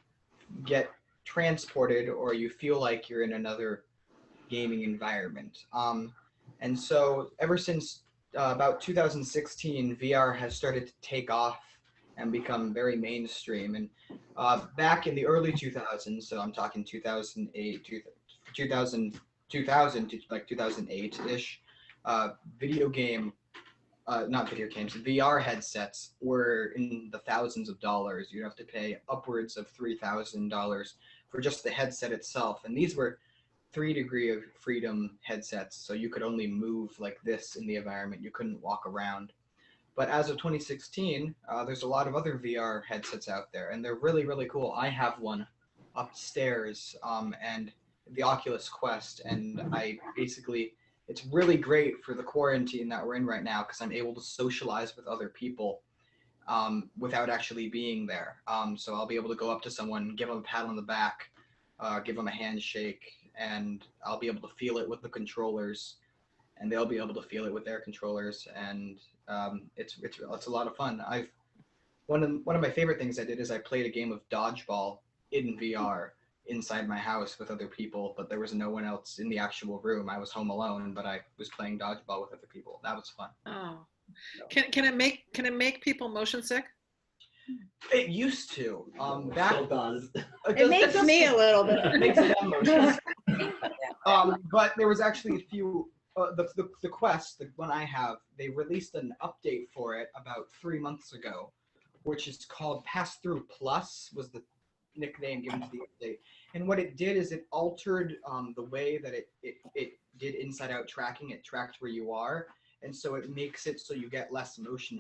get transported, or you feel like you're in another gaming environment. And so ever since about 2016, VR has started to take off and become very mainstream. And back in the early 2000s, so I'm talking 2008, 2000 to like 2008-ish, not video games, VR headsets were in the thousands of dollars. You'd have to pay upwards of $3,000 for just the headset itself. And these were 3 degree of freedom headsets, so you could only move like this in the environment. You couldn't walk around. But as of 2016, there's a lot of other VR headsets out there, and they're really, really cool. I have one upstairs, and the Oculus Quest, and it's really great for the quarantine that we're in right now, because I'm able to socialize with other people without actually being there. So I'll be able to go up to someone, give them a pat on the back, give them a handshake, and I'll be able to feel it with the controllers, and they'll be able to feel it with their controllers, and it's a lot of fun. One of my favorite things I did is I played a game of dodgeball in VR inside my house with other people, but there was no one else in the actual room. I was home alone, but I was playing dodgeball with other people. That was fun. Oh, can it make people motion sick? It used to. Still does. It makes me a little bit. It makes them motion sick. But there was actually a few. The Quest, the one I have, they released an update for it about 3 months ago, which is called Pass Through Plus, was the nickname given to the update. And what it did is it altered the way that it did inside out tracking. It tracked where you are, and so it makes it so you get less motion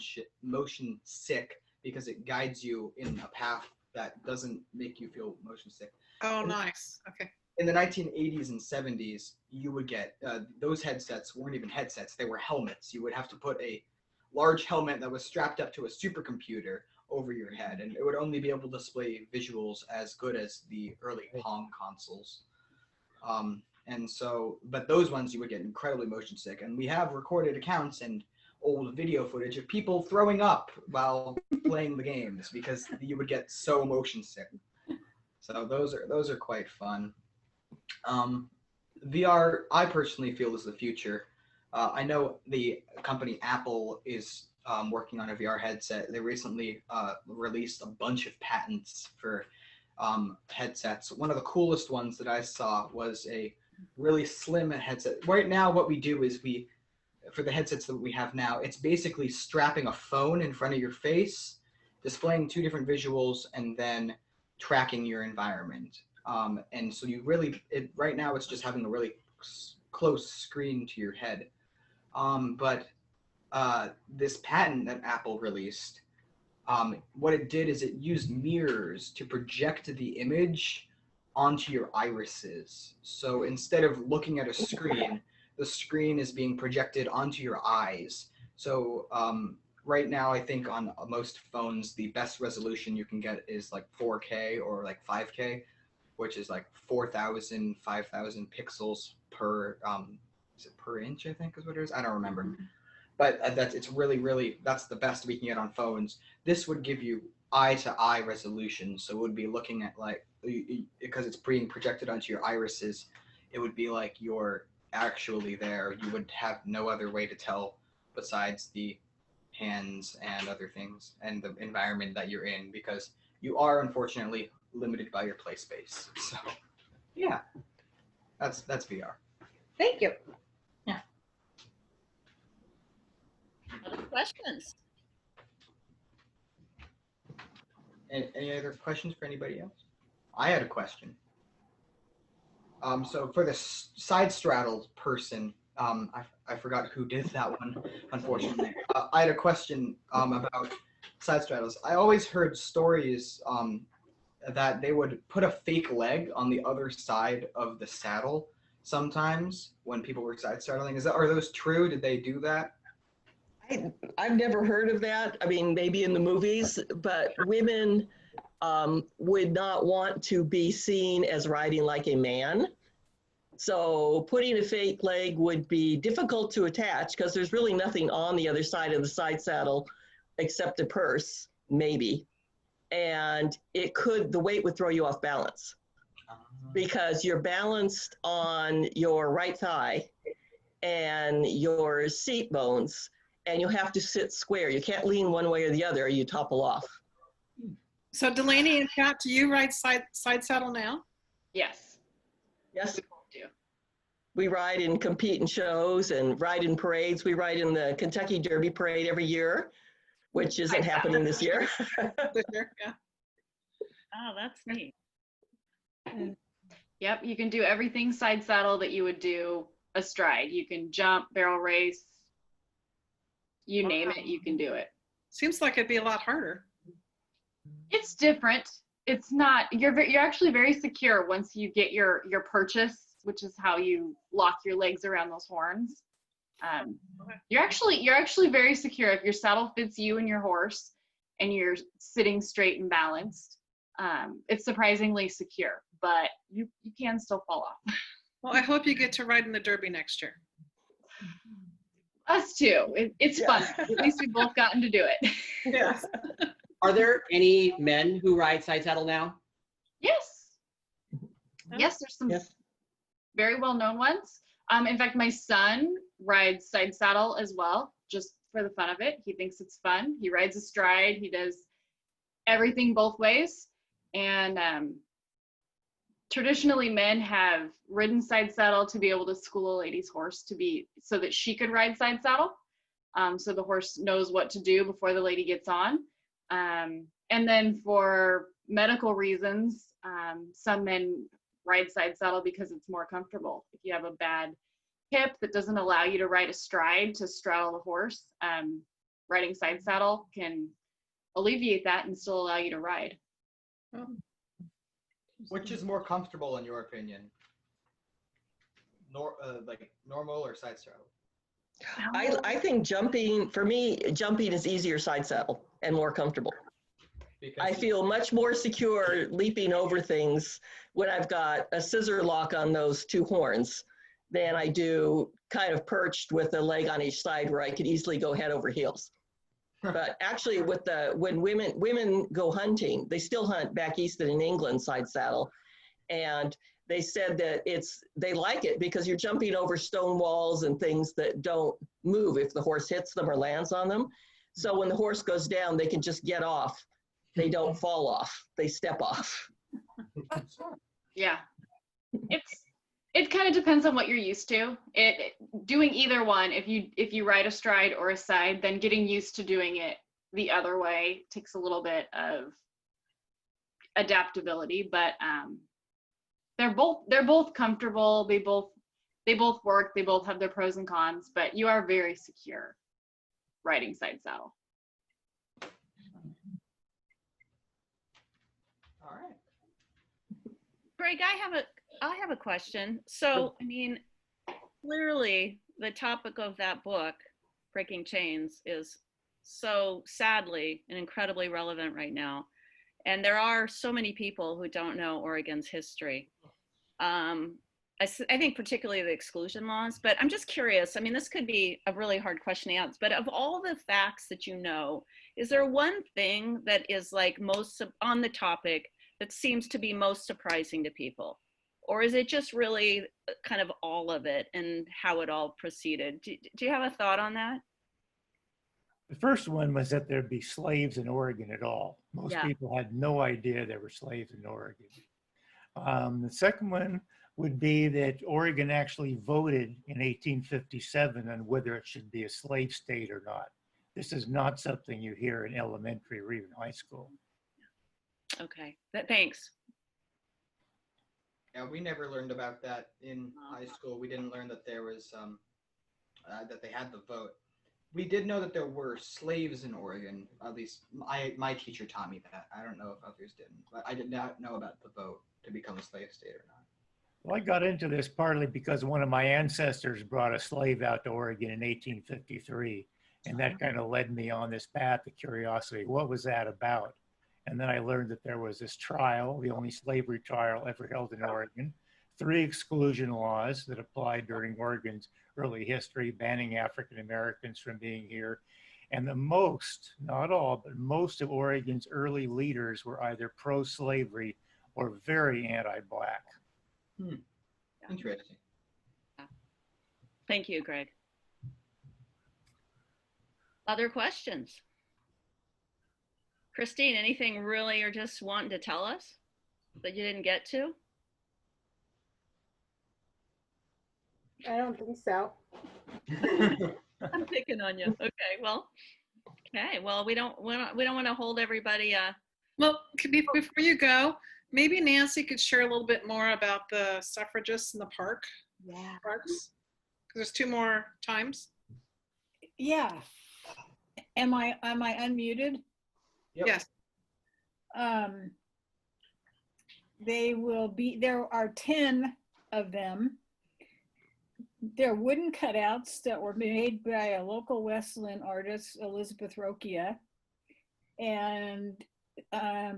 sick, because it guides you in a path that doesn't make you feel motion sick. Oh, nice. Okay. In the 1980s and 70s, you would get those headsets weren't even headsets; they were helmets. You would have to put a large helmet that was strapped up to a supercomputer over your head, and it would only be able to display visuals as good as the early Pong consoles. But those ones you would get incredibly motion sick, and we have recorded accounts and old video footage of people throwing up while playing the games because you would get so motion sick. So those are quite fun. VR, I personally feel, is the future. I know the company Apple is working on a VR headset. They recently released a bunch of patents for headsets. One of the coolest ones that I saw was a really slim headset. Right now, what we do is for the headsets that we have now, it's basically strapping a phone in front of your face, displaying 2 different visuals, and then tracking your environment. And so right now it's just having a really close screen to your head. But this patent that Apple released, what it did is it used mirrors to project the image onto your irises. So instead of looking at a screen, the screen is being projected onto your eyes. So right now, I think on most phones, the best resolution you can get is like 4K or like 5K. which is like 4,000, 5,000 pixels per, is it per inch, I think is what it is? I don't remember. But it's really, that's the best we can get on phones. This would give you eye-to-eye resolution. So it would be looking at like, because it's being projected onto your irises, it would be like you're actually there. You would have no other way to tell besides the hands and other things and the environment that you're in, because you are unfortunately limited by your play space. So yeah, that's VR. Thank you. Other questions? Any other questions for anybody else? I had a question. So for the side straddle person, I forgot who did that one, unfortunately. I had a question about side straddles. I always heard stories that they would put a fake leg on the other side of the saddle sometimes when people were side straddling. Are those true? Did they do that? I've never heard of that. I mean, maybe in the movies, but women would not want to be seen as riding like a man. So putting a fake leg would be difficult to attach because there's really nothing on the other side of the side saddle except a purse, maybe. And the weight would throw you off balance because you're balanced on your right thigh and your seat bones, and you have to sit square. You can't lean one way or the other or you topple off. So Delaney and Kat, do you ride side saddle now? Yes. Yes. We both do. We ride and compete in shows and ride in parades. We ride in the Kentucky Derby Parade every year, which isn't happening this year. Yeah. Oh, that's neat. Yep, you can do everything side saddle that you would do astride. You can jump, barrel race, you name it, you can do it. Seems like it'd be a lot harder. It's different. It's not, you're actually very secure once you get your purchase, which is how you lock your legs around those horns. You're actually very secure if your saddle fits you and your horse and you're sitting straight and balanced. It's surprisingly secure, but you can still fall off. Well, I hope you get to ride in the Derby next year. Us too. It's fun. At least we've both gotten to do it. Yes. Are there any men who ride side saddle now? Yes. Yes, there's some very well-known ones. In fact, my son rides side saddle as well, just for the fun of it. He thinks it's fun. He rides astride. He does everything both ways. And traditionally, men have ridden side saddle to be able to school a lady's horse so that she could ride side saddle. So the horse knows what to do before the lady gets on. And then for medical reasons, some men ride side saddle because it's more comfortable. If you have a bad hip that doesn't allow you to ride astride to straddle the horse, riding side saddle can alleviate that and still allow you to ride. Which is more comfortable in your opinion? Like normal or side saddle? I think jumping is easier side saddle and more comfortable. I feel much more secure leaping over things when I've got a scissor lock on those two horns than I do kind of perched with a leg on each side where I could easily go head over heels. But actually when women go hunting, they still hunt back east and in England side saddle. And they said that they like it because you're jumping over stone walls and things that don't move if the horse hits them or lands on them. So when the horse goes down, they can just get off. They don't fall off. They step off. Yeah. It kind of depends on what you're used to. Doing either one, if you ride astride or aside, then getting used to doing it the other way takes a little bit of adaptability, but they're both comfortable. They both work. They both have their pros and cons, but you are very secure riding side saddle. All right. Greg, I have a question. So, I mean, clearly the topic of that book, Breaking Chains, is so sadly and incredibly relevant right now. And there are so many people who don't know Oregon's history. I think particularly the exclusion laws, but I'm just curious. I mean, this could be a really hard question to answer, but of all the facts that you know, is there one thing that is like most on the topic that seems to be most surprising to people? Or is it just really kind of all of it and how it all proceeded? Do you have a thought on that? The first one was that there'd be slaves in Oregon at all. Most people had no idea there were slaves in Oregon. The second one would be that Oregon actually voted in 1857 on whether it should be a slave state or not. This is not something you hear in elementary or even high school. Okay, thanks. Yeah, we never learned about that in high school. We didn't learn that there was, that they had the vote. We did know that there were slaves in Oregon. At least my teacher taught me that. I don't know if others didn't, but I did not know about the vote to become a slave state or not. Well, I got into this partly because one of my ancestors brought a slave out to Oregon in 1853, and that kind of led me on this path of curiosity. What was that about? And then I learned that there was this trial, the only slavery trial ever held in Oregon, 3 exclusion laws that applied during Oregon's early history, banning African Americans from being here. And the most, not all, but most of Oregon's early leaders were either pro-slavery or very anti-Black. Interesting. Thank you, Greg. Other questions? Christine, anything really you're just wanting to tell us that you didn't get to? I don't think so. I'm picking on you. Okay, well, we don't want to hold everybody. Well, before you go, maybe Nancy could share a little bit more about the suffragists in the parks. Because there's 2 more times. Yeah. Am I unmuted? Yep. Yes. They will be, there are 10 of them. They're wooden cutouts that were made by a local West Linn artist, Elizabeth Rokia. And I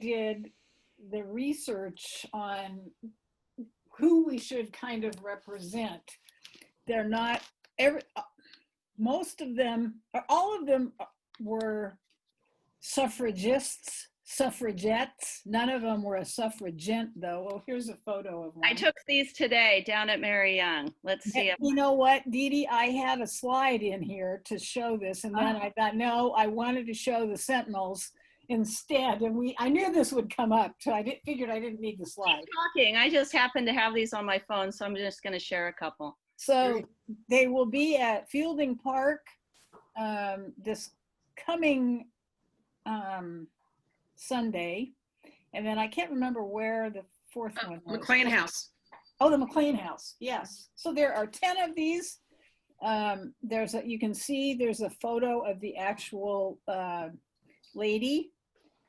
did the research on who we should kind of represent. They're not, most of them, or all of them were suffragists, suffragettes. None of them were a suffragette, though. Well, here's a photo of one. I took these today down at Mary Young. Let's see. You know what, Dede? I had a slide in here to show this, and then I thought, no, I wanted to show the Sentinels instead, and I knew this would come up, so figured I didn't need the slide. Keep talking. I just happen to have these on my phone, so I'm just going to share a couple. So they will be at Fielding Park this coming Sunday, and then I can't remember where the 4th one was. McLean House. Oh, the McLean House, yes. So there are 10 of these. You can see there's a photo of the actual lady,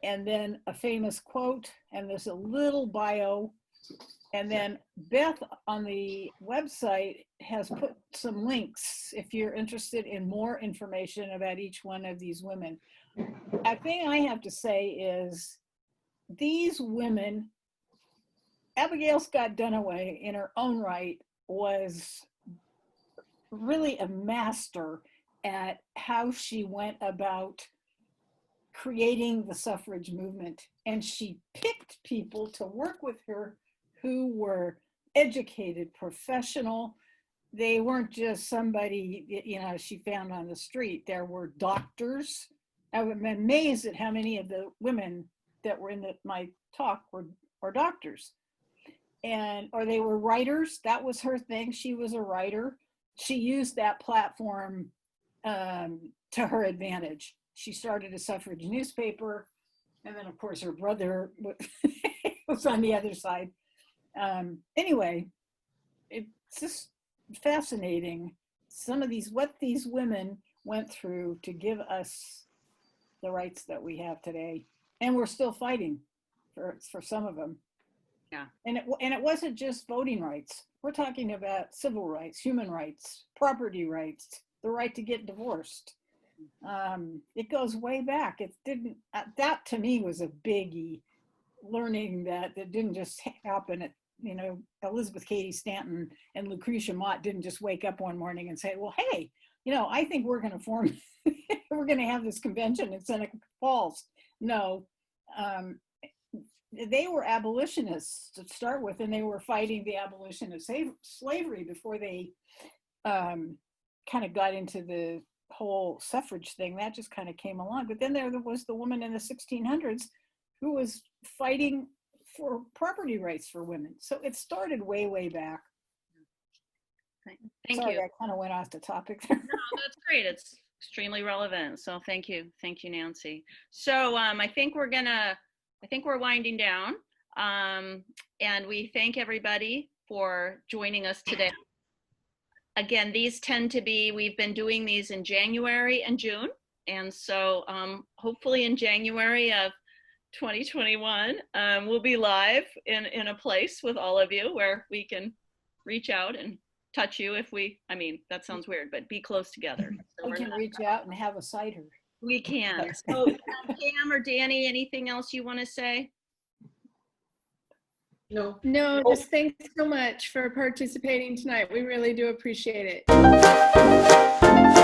and then a famous quote, and there's a little bio. And then Beth on the website has put some links if you're interested in more information about each one of these women. A thing I have to say is these women, Abigail Scott Duniway in her own right was really a master at how she went about creating the suffrage movement. And she picked people to work with her who were educated, professional. They weren't just somebody, she found on the street. There were doctors. I'm amazed at how many of the women that were in my talk were doctors. Or they were writers. That was her thing. She was a writer. She used that platform to her advantage. She started a suffrage newspaper. And then, of course, her brother was on the other side. Anyway, it's just fascinating. What these women went through to give us the rights that we have today. And we're still fighting for some of them. Yeah. And it wasn't just voting rights. We're talking about civil rights, human rights, property rights, the right to get divorced. It goes way back. It didn't, that to me was a biggie, learning that it didn't just happen at, you know, Elizabeth Cady Stanton and Lucretia Mott didn't just wake up one morning and say, well, hey, you know, I think we're going to form, we're going to have this convention in Seneca Falls. No, they were abolitionists to start with, and they were fighting the abolition of slavery before they kind of got into the whole suffrage thing. That just kind of came along. But then there was the woman in the 1600s who was fighting for property rights for women. So it started way, way back. Thank Sorry, you. I kind of went off the topic there. No, that's great. It's extremely relevant. So thank you, Nancy. So I think we're winding down, and we thank everybody for joining us today. Again, these tend to be, we've been doing these in January and June, and so hopefully in January of 2021, we'll be live in a place with all of you where we can reach out and touch you if we, I mean, that sounds weird, but be close together. So We can reach out and have a cider. We can. So Pam or Danny, anything else you want to say? No, just thanks so much for participating tonight. We really do appreciate it.